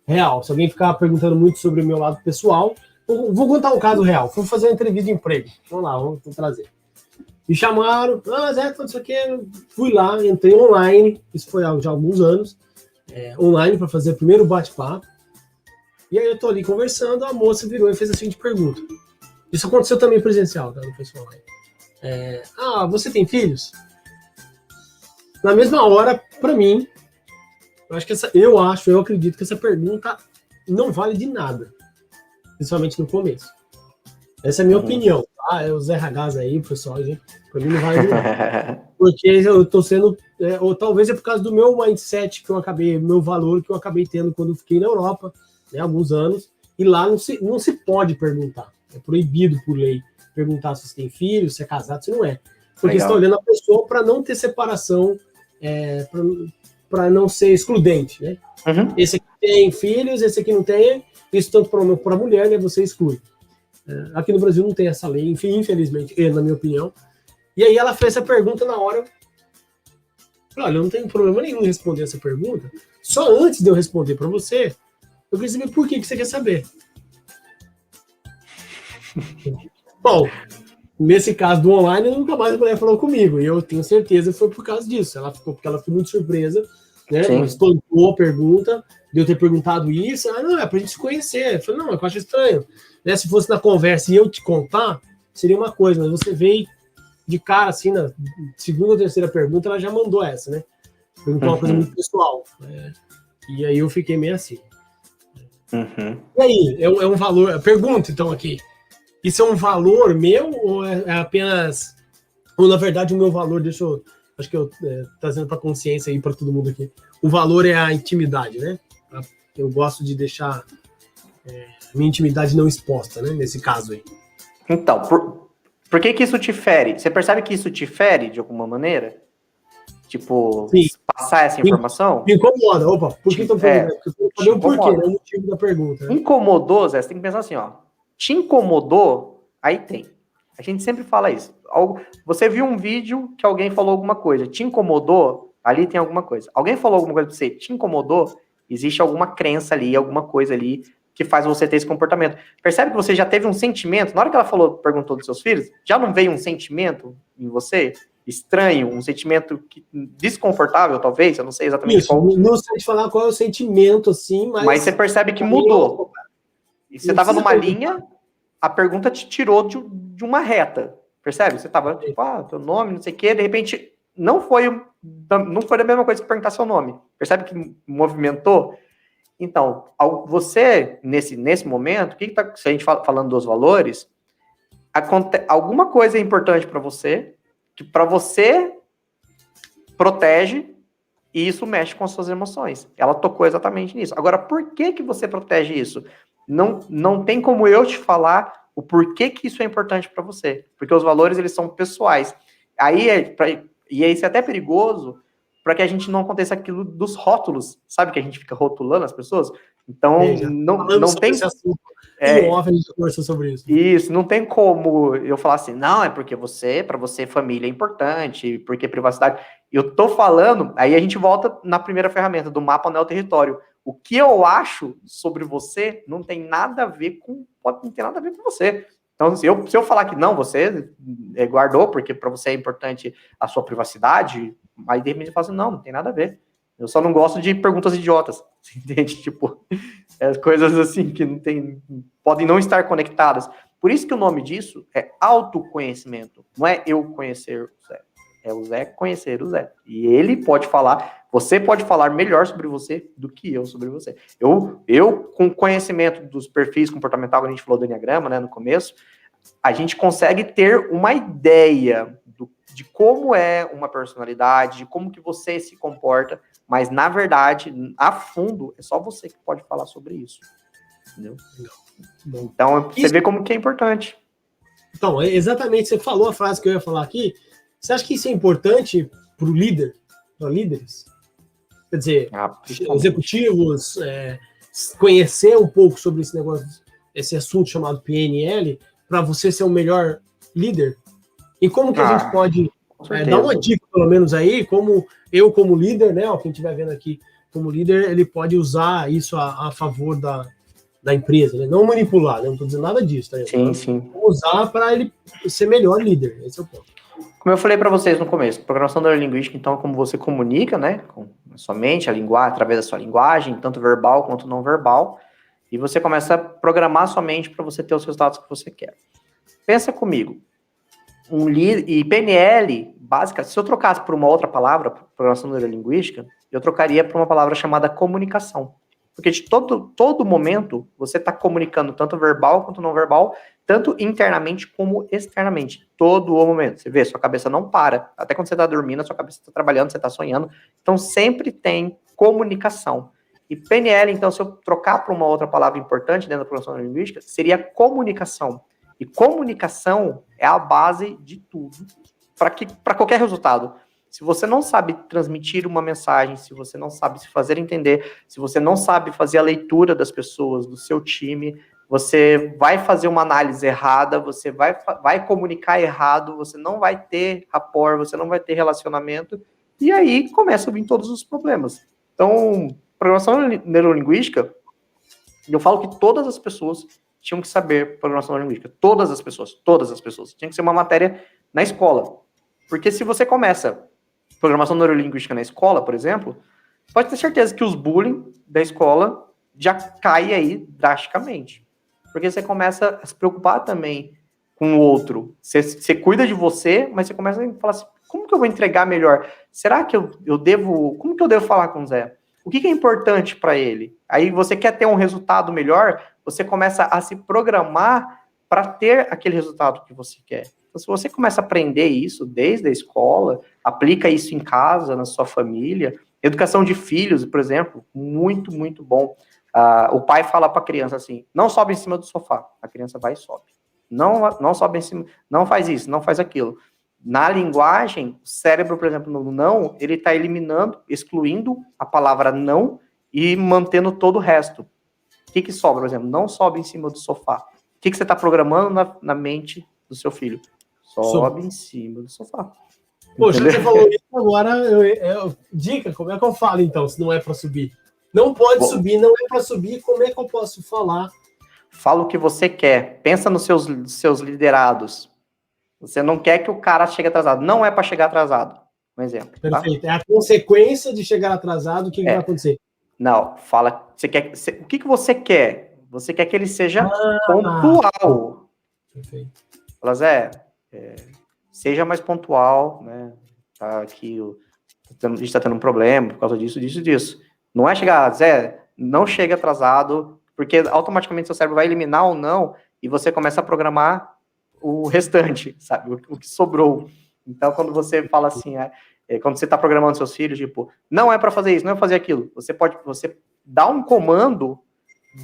A: real. Se alguém ficar perguntando muito sobre o meu lado pessoal, vou contar um caso real. Fui fazer uma entrevista de emprego. Vamos lá, vou trazer. Me chamaram, Zé, não sei o quê. Fui lá, entrei online, isso foi já há alguns anos, online para fazer o primeiro bate-papo. E aí eu tô ali conversando, a moça virou e fez a seguinte pergunta. Isso aconteceu também presencial, tá? Não foi só online. Você tem filhos? Na mesma hora, para mim, eu acredito que essa pergunta não vale de nada. Principalmente no começo. Essa é a minha opinião, tá? Os RHs aí, pessoal, gente, pra mim não vale de nada. Porque eu tô sendo... ou talvez é por causa do meu mindset meu valor que eu acabei tendo quando eu fiquei na Europa, né, alguns anos, e lá não se pode perguntar. É proibido por lei perguntar se você tem filho, se é casado, se não é. Porque você está olhando a pessoa para não ter separação, para não ser excludente, né? Uhum. Esse aqui tem filhos, esse aqui não tem, isso tanto para a mulher, né, você exclui. Aqui no Brasil não tem essa lei, infelizmente, na minha opinião. E aí ela fez essa pergunta na hora. Olha, eu não tenho problema nenhum em responder essa pergunta. Só antes de eu responder para você, eu queria saber por que você quer saber. Bom, nesse caso do online, nunca mais a mulher falou comigo. E eu tenho certeza que foi por causa disso. Porque ela ficou muito surpresa, né? Estou a pergunta de eu ter perguntado isso. Não, é pra gente se conhecer. Eu falei, não, eu acho estranho. Né? Se fosse na conversa e eu te contar, seria uma coisa, mas você veio de cara, assim, na segunda ou terceira pergunta, ela já mandou essa, né? Perguntou uma coisa muito pessoal. E aí eu fiquei meio assim. E aí, é um valor... Pergunta, então, aqui. Isso é um valor meu ou é apenas... Ou, na verdade, o meu valor... Acho que eu trazendo para consciência aí para todo mundo aqui. O valor é a intimidade, né? Eu gosto de deixar minha intimidade não exposta, né? Nesse caso aí.
B: Então, por que isso te fere? Você percebe que isso te fere de alguma maneira? Tipo, sim, passar essa informação?
A: Me incomoda. Opa, por que estou perguntando? Saber o porquê, né? O motivo da pergunta. Né?
B: Incomodou, Zé? Você tem que pensar assim, ó. Te incomodou? Aí tem. A gente sempre fala isso. Você viu um vídeo que alguém falou alguma coisa. Te incomodou? Ali tem alguma coisa. Alguém falou alguma coisa pra você? Te incomodou? Existe alguma crença ali, alguma coisa ali que faz você ter esse comportamento. Percebe que você já teve um sentimento? Na hora que ela perguntou dos seus filhos, já não veio um sentimento em você? Estranho, um sentimento desconfortável, talvez? Eu não sei exatamente
A: qual. Não sei te falar qual é o sentimento, assim,
B: mas você percebe que mudou. E você estava numa linha, a pergunta te tirou de uma reta. Percebe? Você estava, tipo, teu nome, não sei o quê, de repente, não foi a mesma coisa que perguntar seu nome. Percebe que movimentou? Então, você, nesse momento, se a gente falando dos valores, alguma coisa é importante para você, que para você protege, e isso mexe com as suas emoções. Ela tocou exatamente nisso. Agora, por que você protege isso? Não tem como eu te falar o porquê que isso é importante para você. Porque os valores, eles são pessoais. E isso é até perigoso para que a gente não aconteça aquilo dos rótulos. Sabe que a gente fica rotulando as pessoas? Então, não tem...
A: A gente conversou sobre isso.
B: Isso, não tem como eu falar assim, não, é porque para você, família é importante, porque privacidade... Eu tô falando, aí a gente volta na primeira ferramenta, do mapa anel território. O que eu acho sobre você não tem nada a ver com você. Então, se eu falar que não, você guardou, porque para você é importante a sua privacidade, aí de repente eu falo assim, não tem nada a ver. Eu só não gosto de perguntas idiotas, entende? Tipo, coisas assim que podem não estar conectadas. Por isso que o nome disso é autoconhecimento. Não é eu conhecer o Zé. É o Zé conhecer o Zé. E ele pode falar, você pode falar melhor sobre você do que eu sobre você. Eu com conhecimento dos perfis comportamentais que a gente falou do Enneagrama, né, no começo, a gente consegue ter uma ideia de como é uma personalidade, de como que você se comporta, mas, na verdade, a fundo, é só você que pode falar sobre isso. Entendeu? Então, você vê como que é importante.
A: Então, exatamente, você falou a frase que eu ia falar aqui. Você acha que isso é importante para o líder, para líderes? Quer dizer, executivos, conhecer um pouco sobre esse negócio, esse assunto chamado PNL para você ser o melhor líder? E como que a gente pode dar uma dica, pelo menos aí, como eu, como líder, né? Ó, quem estiver vendo aqui como líder, ele pode usar isso a favor da empresa, né? Não manipular, né? Não estou dizendo nada disso, tá?
B: Sim.
A: Usar para ele ser melhor líder, esse é o ponto.
B: Como eu falei para vocês no começo, programação neurolinguística, então, é como você comunica, né, com a sua mente, através da sua linguagem, tanto verbal quanto não verbal, e você começa a programar a sua mente para você ter os resultados que você quer. Pensa comigo, e PNL, básica, se eu trocasse por uma outra palavra, programação neurolinguística, eu trocaria por uma palavra chamada comunicação. Porque de todo momento, você está comunicando tanto verbal quanto não verbal, tanto internamente como externamente. Todo o momento. Você vê, sua cabeça não para. Até quando você está dormindo, a sua cabeça está trabalhando, você está sonhando. Então, sempre tem comunicação. E PNL, então, se eu trocar por uma outra palavra importante dentro da programação neurolinguística, seria comunicação. E comunicação é a base de tudo para qualquer resultado. Se você não sabe transmitir uma mensagem, se você não sabe se fazer entender, se você não sabe fazer a leitura das pessoas, do seu time, você vai fazer uma análise errada, você vai comunicar errado, você não vai ter rapport, você não vai ter relacionamento, e aí começam a vir todos os problemas. Então, programação neurolinguística, eu falo que todas as pessoas tinham que saber programação neurolinguística. Todas as pessoas. Tinha que ser uma matéria na escola. Porque se você começa programação neurolinguística na escola, por exemplo, pode ter certeza que os bullying da escola já cai aí drasticamente. Porque você começa a se preocupar também com o outro. Você cuida de você, mas você começa a falar assim, como que eu vou entregar melhor? Será que eu devo... Como que eu devo falar com o Zé? O que é importante para ele? Aí você quer ter um resultado melhor, você começa a se programar para ter aquele resultado que você quer. Então, se você começa a aprender isso desde a escola, aplica isso em casa, na sua família, educação de filhos, por exemplo, muito, muito bom. O pai fala para a criança assim, não sobe em cima do sofá. A criança vai e sobe. Não sobe em cima, não faz isso, não faz aquilo. Na linguagem, o cérebro, por exemplo, no não, ele está excluindo a palavra não e mantendo todo o resto. O que sobra, por exemplo? Não sobe em cima do sofá. O que você está programando na mente do seu filho? Sobe em cima do sofá.
A: Poxa, você falou isso agora. Dica, como é que eu falo então, se não é para subir? Não pode subir, não é para subir, como é que eu posso falar?
B: Fala o que você quer. Pensa nos seus liderados. Você não quer que o cara chegue atrasado. Não é para chegar atrasado. Um exemplo.
A: Perfeito. Tá? É a consequência de chegar atrasado, o que vai acontecer?
B: Não, fala. O que você quer? Você quer que ele seja pontual.
A: Perfeito.
B: Fala, Zé, seja mais pontual, né? Tá aqui, a gente está tendo um problema por causa disso. Não é chegar, Zé, não chega atrasado, porque automaticamente seu cérebro vai eliminar ou não, e você começa a programar o restante, sabe? O que sobrou. Então, quando você fala assim, quando você está programando seus filhos, tipo, não é para fazer isso, não é para fazer aquilo, você dá um comando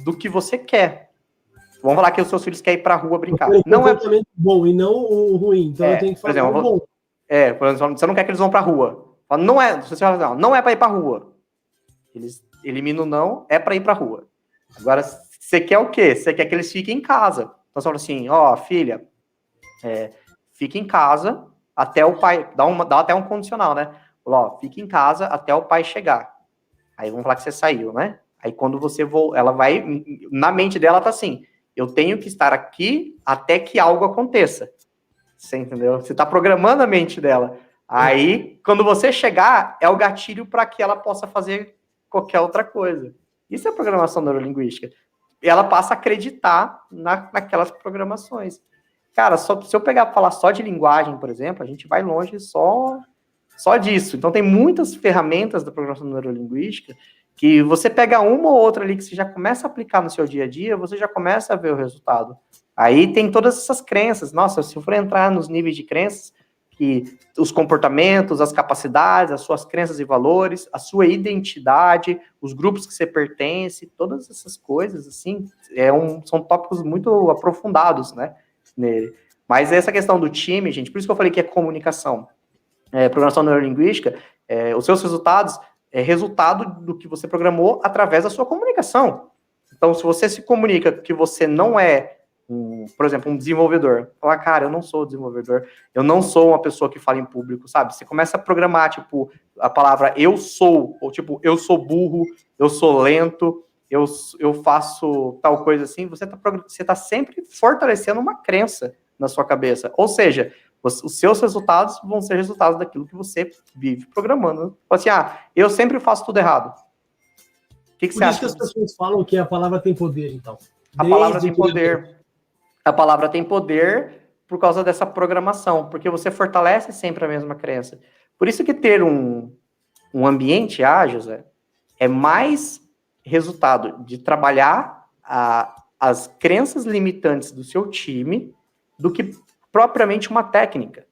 B: do que você quer. Vamos falar que os seus filhos querem ir para a rua brincar.
A: Não é bom e não o ruim. Então eu tenho que fazer o bom.
B: Por exemplo, você não quer que eles vão para a rua. Não é, você fala, não é para ir para a rua. Eles eliminam o não, é para ir para a rua. Agora, você quer o quê? Você quer que eles fiquem em casa. Então você fala assim, filha, fica em casa até o pai, dá até um condicional, né? Fala, fica em casa até o pai chegar. Aí vamos falar que você saiu, né? Aí quando você ela vai, na mente dela tá assim, eu tenho que estar aqui até que algo aconteça. Você entendeu? Você tá programando a mente dela. Aí, quando você chegar, é o gatilho para que ela possa fazer qualquer outra coisa. Isso é programação neurolinguística. Ela passa a acreditar naquelas programações. Cara, se eu pegar falar só de linguagem, por exemplo, a gente vai longe só disso. Então, tem muitas ferramentas da programação neurolinguística que você pega uma ou outra ali que você já começa a aplicar no seu dia a dia, você já começa a ver o resultado. Aí tem todas essas crenças. Nossa, se eu for entrar nos níveis de crenças, que os comportamentos, as capacidades, as suas crenças e valores, a sua identidade, os grupos que você pertence, todas essas coisas, assim, são tópicos muito aprofundados, né, nele. Mas essa questão do time, gente, por isso que eu falei que é comunicação. Programação neurolinguística, os seus resultados é resultado do que você programou através da sua comunicação. Então, se você se comunica que você não é, por exemplo, um desenvolvedor, falar, cara, eu não sou desenvolvedor, eu não sou uma pessoa que fala em público, sabe? Você começa a programar, tipo, a palavra eu sou, ou tipo, eu sou burro, eu sou lento, eu faço tal coisa assim, você tá sempre fortalecendo uma crença na sua cabeça. Ou seja, os seus resultados vão ser resultados daquilo que você vive programando. Assim, eu sempre faço tudo errado. O que você acha?
A: Por isso que as pessoas falam que a palavra tem poder, então.
B: A palavra tem poder. A palavra tem poder por causa dessa programação, porque você fortalece sempre a mesma crença. Por isso que ter um ambiente ágil, Zé, é mais resultado de trabalhar as crenças limitantes do seu time do que propriamente uma técnica.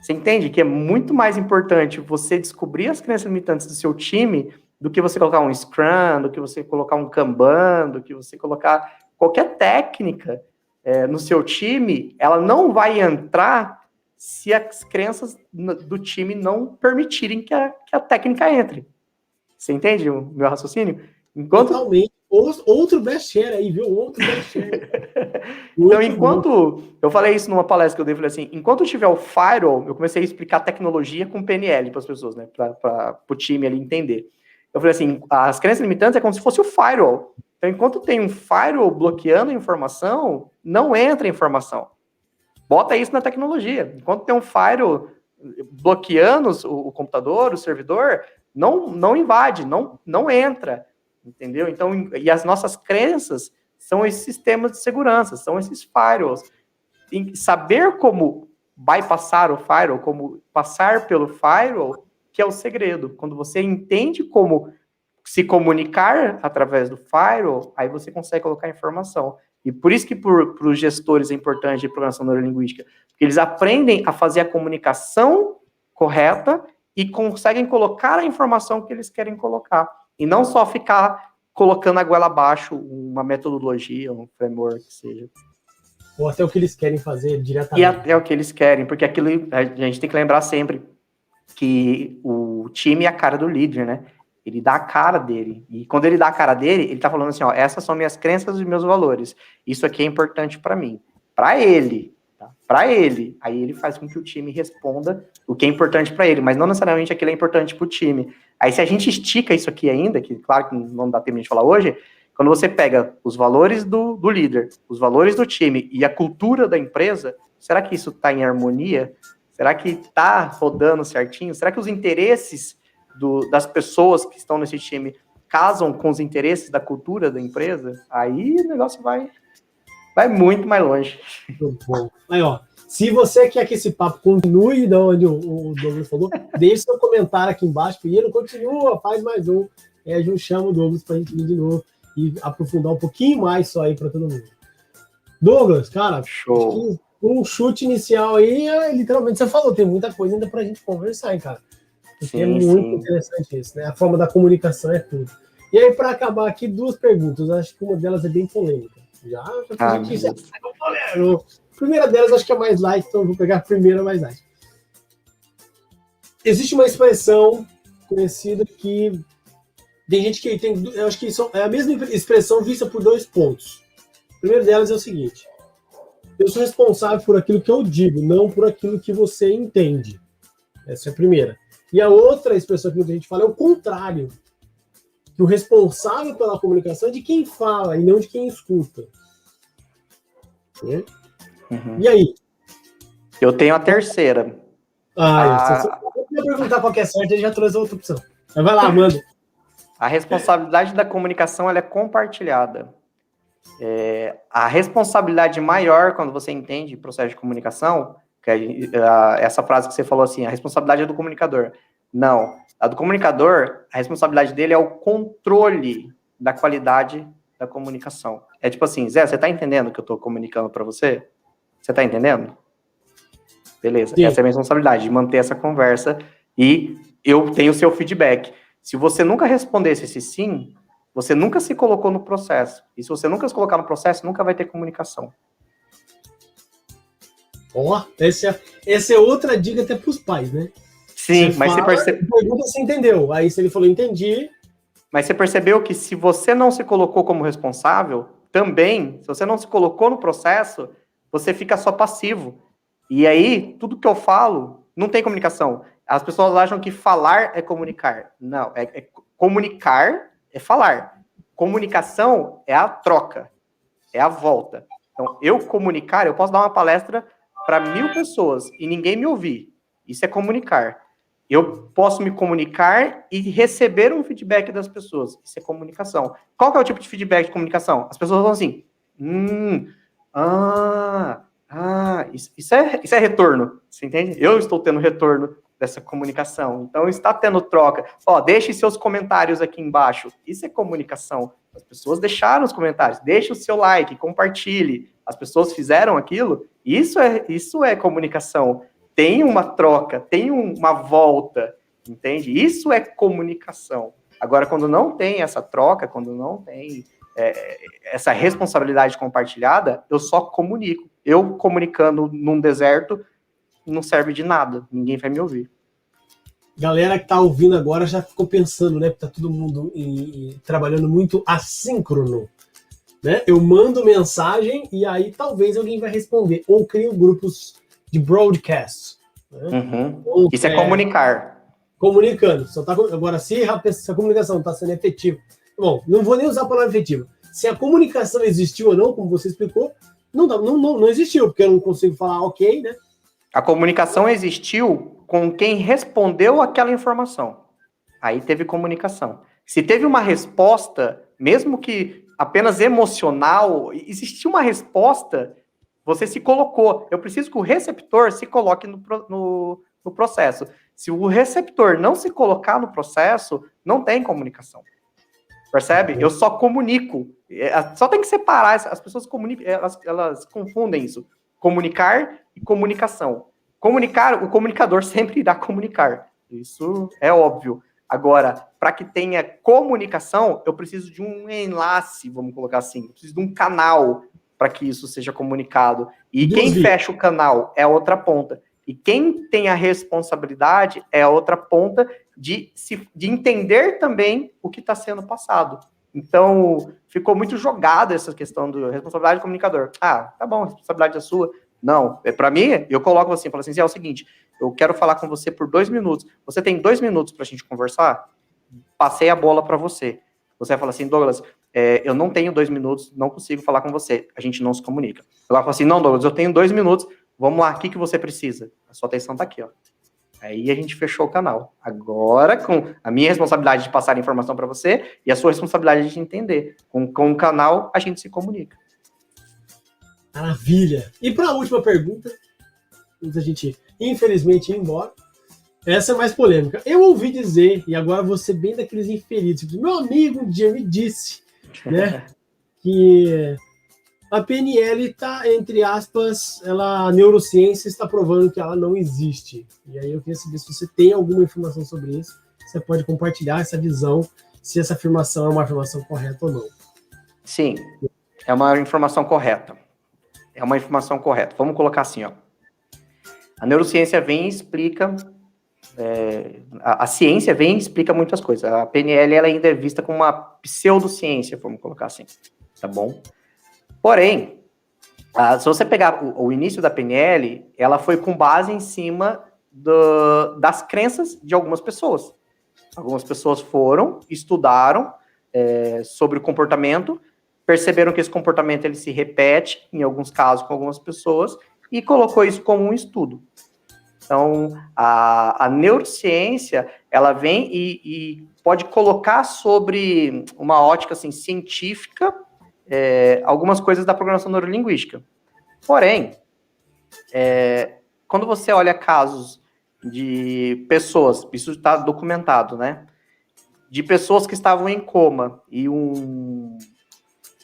B: Você entende que é muito mais importante você descobrir as crenças limitantes do seu time do que você colocar um Scrum, do que você colocar um Kanban, do que você colocar qualquer técnica no seu time. Ela não vai entrar se as crenças do time não permitirem que a técnica entre. Você entende o meu raciocínio?
A: Totalmente. Outro best-share aí, viu? Outro best-share.
B: Então, enquanto... Eu falei isso numa palestra que eu dei, falei assim, enquanto tiver o firewall, eu comecei a explicar tecnologia com PNL para as pessoas, né? Para o time ali entender. Eu falei assim, as crenças limitantes é como se fosse o firewall. Então, enquanto tem um firewall bloqueando a informação, não entra informação. Bota isso na tecnologia. Enquanto tem um firewall bloqueando o computador, o servidor, não invade, não entra. Entendeu? Então, e as nossas crenças são esses sistemas de segurança, são esses firewalls. E saber como bypassar o firewall, como passar pelo firewall, que é o segredo. Quando você entende como se comunicar através do firewall, aí você consegue colocar informação. E por isso que para os gestores é importante de programação neurolinguística, porque eles aprendem a fazer a comunicação correta e conseguem colocar a informação que eles querem colocar. E não só ficar colocando a goela abaixo uma metodologia, um framework, que seja.
A: Ou até o que eles querem fazer diretamente.
B: E até o que eles querem, porque aquilo a gente tem que lembrar sempre que o time é a cara do líder, né? Ele dá a cara dele. E quando ele dá a cara dele, ele tá falando assim, ó, essas são minhas crenças e meus valores. Isso aqui é importante para mim. Para ele. Tá? Para ele. Aí ele faz com que o time responda o que é importante para ele, mas não necessariamente aquilo é importante para o time. Aí se a gente estica isso aqui ainda, que claro que não dá tempo de falar hoje, quando você pega os valores do líder, os valores do time e a cultura da empresa, será que isso está em harmonia? Será que está rodando certinho? Será que os interesses das pessoas que estão nesse time casam com os interesses da cultura da empresa? Aí o negócio vai muito mais longe.
A: Muito bom. Aí, ó, se você quer que esse papo continue de onde o Douglas falou, deixe seu comentário aqui embaixo, Pinheiro, continua, faz mais um. E a gente chama o Douglas para a gente vir de novo e aprofundar um pouquinho mais só aí para todo mundo. Douglas, cara,
B: show.
A: Um chute inicial aí, literalmente você falou, tem muita coisa ainda para a gente conversar, hein, cara. Porque é muito interessante isso, né? A forma da comunicação é tudo. E aí, para acabar aqui, duas perguntas. Acho que uma delas é bem polêmica. Já fiz aqui, a primeira delas acho que é mais light, então eu vou pegar a primeira mais light. Existe uma expressão conhecida que tem gente que tem, eu acho que é a mesma expressão vista por dois pontos. O primeiro delas é o seguinte: eu sou responsável por aquilo que eu digo, não por aquilo que você entende. Essa é a primeira. E a outra expressão que muita gente fala é o contrário. Que o responsável pela comunicação é de quem fala e não de quem escuta. Uhum. E aí?
B: Eu tenho a terceira.
A: Se você perguntar qual que é certa, ele já trouxe outra opção. Mas vai lá, manda.
B: A responsabilidade da comunicação ela é compartilhada. A responsabilidade maior, quando você entende o processo de comunicação, que essa frase que você falou assim, a responsabilidade é do comunicador. Não. A do comunicador, a responsabilidade dele é o controle da qualidade da comunicação. É tipo assim, Zé, você tá entendendo o que eu tô comunicando para você? Você tá entendendo? Beleza. Sim. Essa é a minha responsabilidade, de manter essa conversa e eu tenho o seu feedback. Se você nunca respondesse esse sim, você nunca se colocou no processo. E se você nunca se colocar no processo, nunca vai ter comunicação.
A: Ó, essa é outra dica até pros pais, né?
B: Sim, mas você percebe.
A: Pergunta se entendeu. Aí se ele falou entendi,
B: Mas você percebeu que se você não se colocou como responsável, também, se você não se colocou no processo, você fica só passivo. E aí, tudo que eu falo, não tem comunicação. As pessoas acham que falar é comunicar. Não, comunicar é falar. Comunicação é a troca, é a volta. Então, eu comunicar, eu posso dar uma palestra para 1.000 pessoas e ninguém me ouvir. Isso é comunicar. Eu posso me comunicar e receber um feedback das pessoas. Isso é comunicação. Qual que é o tipo de feedback de comunicação? As pessoas falam assim, isso é retorno, você entende? Eu estou tendo retorno dessa comunicação. Então, está tendo troca. Deixe seus comentários aqui embaixo. Isso é comunicação. As pessoas deixaram os comentários. Deixe o seu like, compartilhe. As pessoas fizeram aquilo. Isso é comunicação. Tem uma troca, tem uma volta, entende? Isso é comunicação. Agora, quando não tem essa troca, quando não tem essa responsabilidade compartilhada, eu só comunico. Eu comunicando num deserto não serve de nada, ninguém vai me ouvir.
A: Galera que tá ouvindo agora já ficou pensando, né? Porque tá todo mundo trabalhando muito assíncrono, né? Eu mando mensagem e aí talvez alguém vai responder. Ou crio grupos de broadcast. Né?
B: Uhum. Isso é comunicar.
A: Comunicando. Agora, se a comunicação está sendo efetiva... Bom, não vou nem usar a palavra efetiva. Se a comunicação existiu ou não, como você explicou, não existiu, porque eu não consigo falar ok, né?
B: A comunicação existiu com quem respondeu aquela informação. Aí teve comunicação. Se teve uma resposta, mesmo que apenas emocional, existiu uma resposta, você se colocou. Eu preciso que o receptor se coloque no processo. Se o receptor não se colocar no processo, não tem comunicação. Percebe? Eu só comunico. Só tem que separar. As pessoas comunicam, elas confundem isso. Comunicar e comunicação. Comunicar, o comunicador sempre irá comunicar. Isso é óbvio. Agora, para que tenha comunicação, eu preciso de um enlace, vamos colocar assim. Eu preciso de um canal para que isso seja comunicado. E quem fecha o canal é a outra ponta. E quem tem a responsabilidade é a outra ponta de entender também o que está sendo passado. Então, ficou muito jogada essa questão da responsabilidade do comunicador. Tá bom, a responsabilidade é sua. Não, para mim, eu coloco assim, falo assim, é o seguinte, eu quero falar com você por 2 minutos. Você tem 2 minutos para a gente conversar? Passei a bola para você. Você vai falar assim, Douglas, eu não tenho 2 minutos, não consigo falar com você. A gente não se comunica. Eu falo assim, não, Douglas, eu tenho 2 minutos, vamos lá, o que você precisa? A sua atenção tá aqui, ó. Aí a gente fechou o canal. Agora, com a minha responsabilidade de passar a informação para você e a sua responsabilidade de entender. Com o canal, a gente se comunica.
A: Maravilha! E para a última pergunta, antes da gente, infelizmente, ir embora, essa é mais polêmica. Eu ouvi dizer, e agora vou ser bem daqueles infelidos, tipo, meu amigo um dia me disse, né, que a PNL está, entre aspas, a neurociência está provando que ela não existe. E aí eu queria saber se você tem alguma informação sobre isso, você pode compartilhar essa visão, se essa afirmação é uma afirmação correta ou não.
B: Sim, é uma informação correta. É uma informação correta. Vamos colocar assim, ó. A neurociência vem e explica... a ciência vem e explica muitas coisas. A PNL ela ainda é vista como uma pseudociência, vamos colocar assim. Tá bom? Porém, se você pegar o início da PNL, ela foi com base em cima das crenças de algumas pessoas. Algumas pessoas foram, estudaram sobre o comportamento, perceberam que esse comportamento ele se repete, em alguns casos, com algumas pessoas, e colocou isso como um estudo. Então, a neurociência, ela vem e pode colocar sobre uma ótica assim, científica algumas coisas da programação neurolinguística. Porém, quando você olha casos de pessoas, isso está documentado, né? De pessoas que estavam em coma e um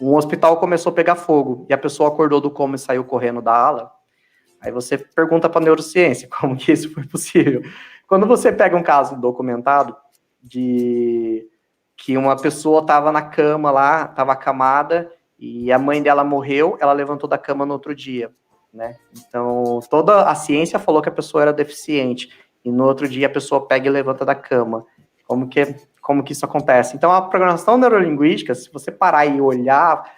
B: hospital começou a pegar fogo e a pessoa acordou do coma e saiu correndo da ala. Aí você pergunta para a neurociência como que isso foi possível. Quando você pega um caso documentado de que uma pessoa estava na cama lá, estava acamada, e a mãe dela morreu, ela levantou da cama no outro dia, né? Então, toda a ciência falou que a pessoa era deficiente, e no outro dia a pessoa pega e levanta da cama. Como como que isso acontece. Então, a programação neurolinguística, se você parar e olhar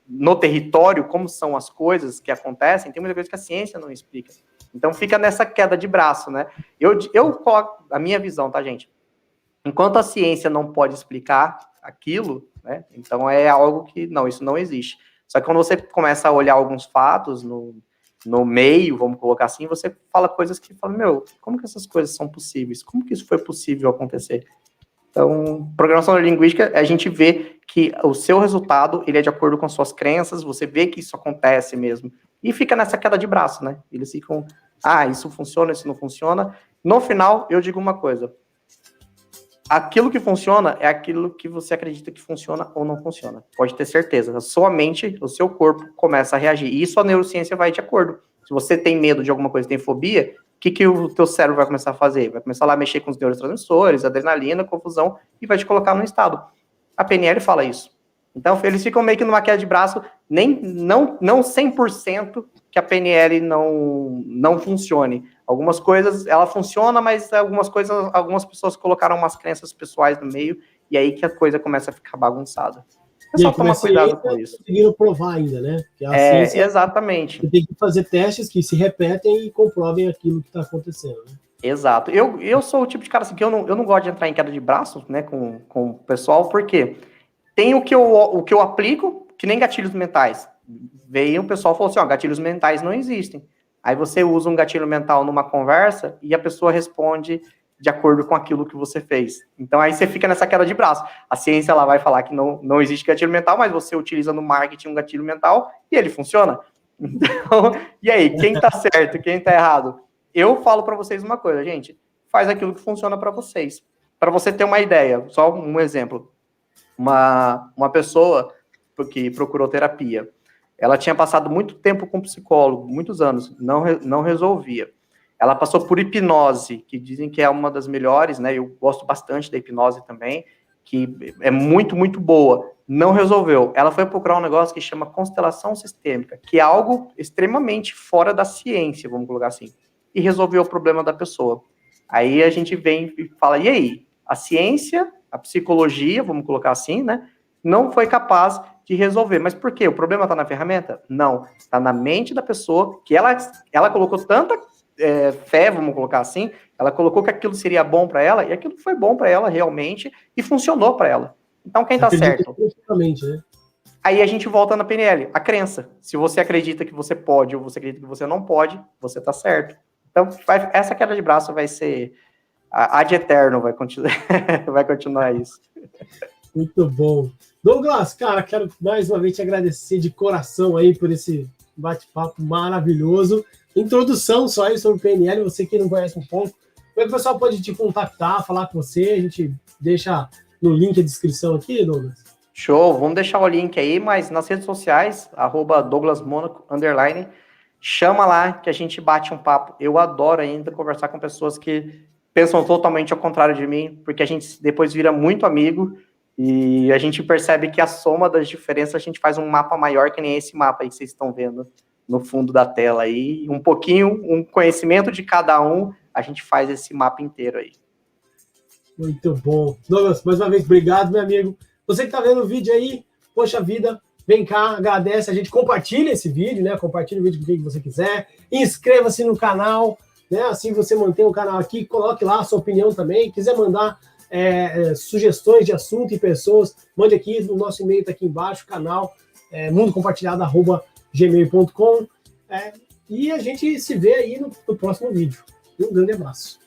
B: no território como são as coisas que acontecem, tem muita coisa que a ciência não explica. Então, fica nessa queda de braço, né? Eu coloco a minha visão, tá, gente? Enquanto a ciência não pode explicar aquilo, né? Então, é algo que, não, isso não existe. Só que quando você começa a olhar alguns fatos no meio, vamos colocar assim, você fala coisas que fala, meu, como que essas coisas são possíveis? Como que isso foi possível acontecer? Então, programação neurolinguística, a gente vê que o seu resultado, ele é de acordo com as suas crenças, você vê que isso acontece mesmo. E fica nessa queda de braço, né? Eles ficam, isso funciona, isso não funciona. No final, eu digo uma coisa. Aquilo que funciona é aquilo que você acredita que funciona ou não funciona. Pode ter certeza. A sua mente, o seu corpo começa a reagir. E isso a neurociência vai de acordo. Se você tem medo de alguma coisa, tem fobia, o que o teu cérebro vai começar a fazer? Vai começar lá a mexer com os neurotransmissores, adrenalina, confusão, e vai te colocar num estado. A PNL fala isso. Então, eles ficam meio que numa queda de braço, não 100% que a PNL não funcione. Algumas coisas, ela funciona, mas algumas pessoas colocaram umas crenças pessoais no meio, e aí que a coisa começa a ficar bagunçada. É só tomar cuidado com isso.
A: Conseguiram provar ainda, né? Que a
B: ciência, exatamente.
A: Você tem que fazer testes que se repetem e comprovem aquilo que está acontecendo, né?
B: Exato. Eu sou o tipo de cara assim, que eu não gosto de entrar em queda de braço, né, com o pessoal, porque tem o que eu aplico, que nem gatilhos mentais. Veio o pessoal e falou assim, gatilhos mentais não existem. Aí você usa um gatilho mental numa conversa e a pessoa responde de acordo com aquilo que você fez. Então aí você fica nessa queda de braço. A ciência ela vai falar que não existe gatilho mental, mas você utiliza no marketing um gatilho mental e ele funciona. Então, e aí, quem tá certo, quem tá errado? Eu falo para vocês uma coisa, gente, faz aquilo que funciona para vocês. Para você ter uma ideia, só um exemplo. Uma pessoa que procurou terapia, ela tinha passado muito tempo com psicólogo, muitos anos, não resolvia. Ela passou por hipnose, que dizem que é uma das melhores, né? Eu gosto bastante da hipnose também, que é muito, muito boa. Não resolveu. Ela foi procurar um negócio que chama constelação sistêmica, que é algo extremamente fora da ciência, vamos colocar assim. E resolveu o problema da pessoa. Aí a gente vem e fala, e aí? A ciência, a psicologia, vamos colocar assim, né? Não foi capaz de resolver. Mas por quê? O problema está na ferramenta? Não. Está na mente da pessoa, que ela colocou tanta fé, vamos colocar assim, ela colocou que aquilo seria bom para ela, e aquilo foi bom para ela realmente, e funcionou para ela. Então quem está certo?
A: Né?
B: Aí a gente volta na PNL, a crença. Se você acredita que você pode, ou você acredita que você não pode, você está certo. Então essa queda de braço vai ser ad eterno, vai continuar isso.
A: Muito bom. Douglas, cara, quero mais uma vez te agradecer de coração aí por esse bate-papo maravilhoso. Introdução só aí sobre o PNL, você que não conhece um pouco. Como é que o pessoal pode te contactar, falar com você? A gente deixa no link a descrição aqui, Douglas.
B: Show, vamos deixar o link aí, mas nas redes sociais, @DouglasMonaco_, chama lá que a gente bate um papo. Eu adoro ainda conversar com pessoas que pensam totalmente ao contrário de mim, porque a gente depois vira muito amigo e a gente percebe que a soma das diferenças, a gente faz um mapa maior que nem esse mapa aí que vocês estão vendo no fundo da tela aí. Um pouquinho, um conhecimento de cada um, a gente faz esse mapa inteiro aí.
A: Muito bom. Douglas, mais uma vez, obrigado, meu amigo. Você que está vendo o vídeo aí, poxa vida, vem cá, agradece, a gente compartilha esse vídeo, né? Compartilha o vídeo com quem você quiser, inscreva-se no canal, né? Assim você mantém o canal aqui, coloque lá a sua opinião também, quiser mandar sugestões de assunto e pessoas, mande aqui, no nosso e-mail está aqui embaixo, canal mundocompartilhado@gmail.com, e a gente se vê aí no próximo vídeo. Um grande abraço.